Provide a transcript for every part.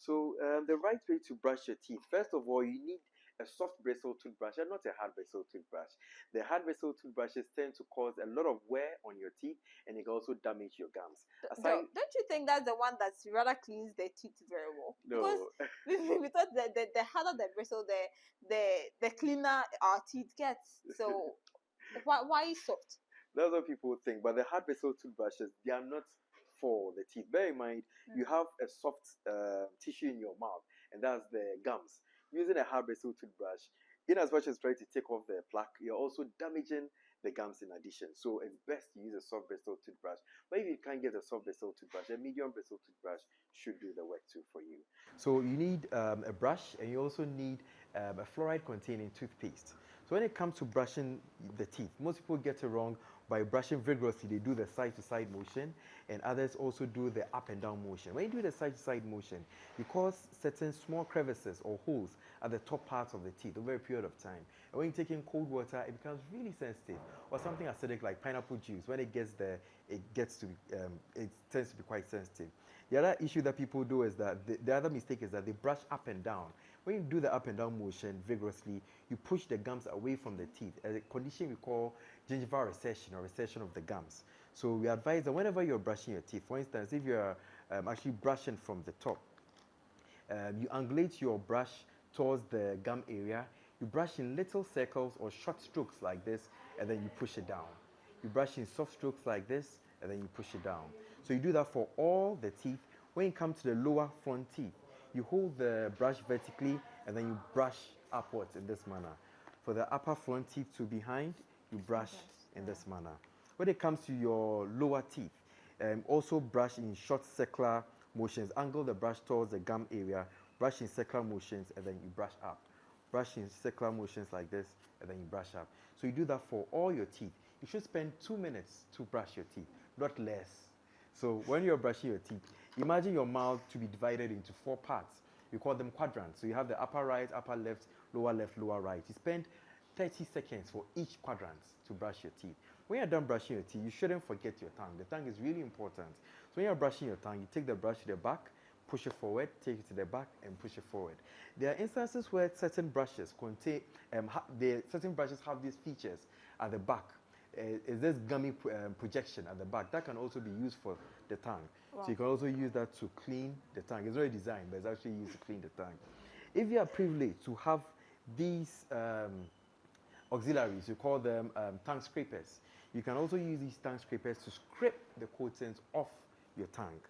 So the right way to brush your teeth, first of all, you need a soft bristle toothbrush and not a hard bristle toothbrush. The hard bristle toothbrushes tend to cause a lot of wear on your teeth, and it can also damage your gums. Don't you think that's the one that rather cleans the teeth very well? Because No. we thought the harder the bristle, the cleaner our teeth gets. So why soft? That's what people think. But the hard bristle toothbrushes, they are not for the teeth. Bear in mind, you have a soft tissue in your mouth, and that's the gums. Using a hard bristle toothbrush, in as much as trying to take off the plaque, you're also damaging the gums in addition. So it's best to use a soft bristle toothbrush. But if you can't get a soft bristle toothbrush, a medium bristle toothbrush should do the work too for you. So you need a brush, and you also need a fluoride-containing toothpaste. So when it comes to brushing the teeth, most people get it wrong by brushing vigorously. They do the side-to-side motion, and others also do the up and down motion. When you do the side-to-side motion, you cause certain small crevices or holes at the top parts of the teeth over a period of time. And when you take in cold water, it becomes really sensitive. Or something acidic like pineapple juice, when it gets there, it tends to be quite sensitive. The other issue that people do is that the other mistake is that they brush up and down. When you do the up and down motion vigorously, you push the gums away from the teeth, a condition we call gingival recession or recession of the gums. So we advise that whenever you're brushing your teeth, for instance, if you're actually brushing from the top, you angulate your brush towards the gum area. You brush in little circles or short strokes like this, and then you push it down. You brush in soft strokes like this, and then you push it down. So you do that for all the teeth. When you come to the lower front teeth, you hold the brush vertically, and then you brush upwards in this manner. For the upper front teeth to behind, you brush in this manner. When it comes to your lower teeth, also brush in short circular motions. Angle the brush towards the gum area, brush in circular motions, and then you brush up. Brush in circular motions like this, and then you brush up. So you do that for all your teeth. You should spend 2 minutes to brush your teeth, not less. So when you're brushing your teeth, imagine your mouth to be divided into 4 parts. We call them quadrants. So you have the upper right, upper left, lower right. You spend 30 seconds for each quadrant to brush your teeth. When you're done brushing your teeth, you shouldn't forget your tongue. The tongue is really important. So when you're brushing your tongue, you take the brush to the back, push it forward, take it to the back, and push it forward. There are instances where certain brushes certain brushes have these features at the back. Is this gummy projection at the back that can also be used for the tongue. Wow. So you can also use that to clean the tongue. It's not designed, but it's actually used to clean the tongue. If you are privileged to have these auxiliaries, you call them tongue scrapers. You can also use these tongue scrapers to scrape the coatings off your tongue.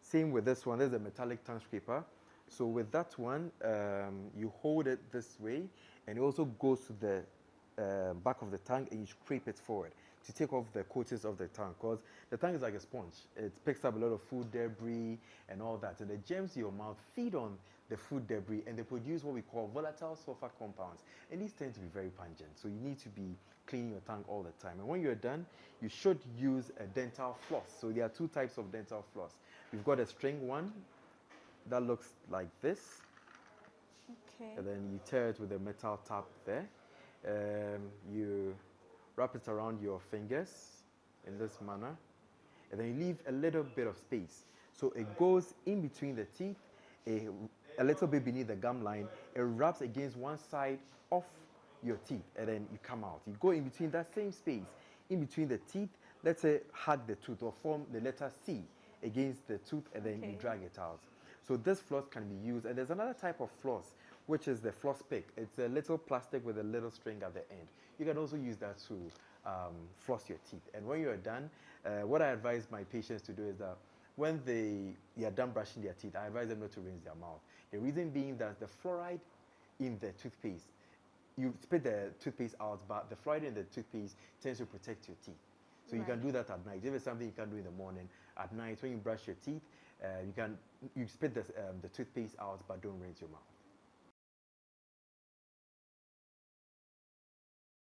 Same with this one. There's a metallic tongue scraper. So with that one, you hold it this way, and it also goes to the back of the tongue, and you scrape it forward to take off the coatings of the tongue, because the tongue is like a sponge. It picks up a lot of food debris and all that, and the germs in your mouth feed on the food debris, and they produce what we call volatile sulfur compounds, and these tend to be very pungent. So you need to be cleaning your tongue all the time. And when you're done, you should use a dental floss. So there are 2 types of dental floss. We've got a string one that looks like this. Okay. And then you tear it with a metal tap there. You wrap it around your fingers in this manner, and then you leave a little bit of space. So it goes in between the teeth, a little bit beneath the gum line. It wraps against one side of your teeth, and then you come out. You go in between that same space, in between the teeth. Let's say hug the tooth or form the letter C against the tooth, and then you drag it out. So this floss can be used, and there's another type of floss, which is the floss pick. It's a little plastic with a little string at the end. You can also use that to floss your teeth. And when you're done, what I advise my patients to do is that when they are done brushing their teeth, I advise them not to rinse their mouth. The reason being that the fluoride in the toothpaste, you spit the toothpaste out, but the fluoride in the toothpaste tends to protect your teeth. So you can do that at night. If it's something you can do in the morning, at night when you brush your teeth, you spit the toothpaste out, but don't rinse your mouth.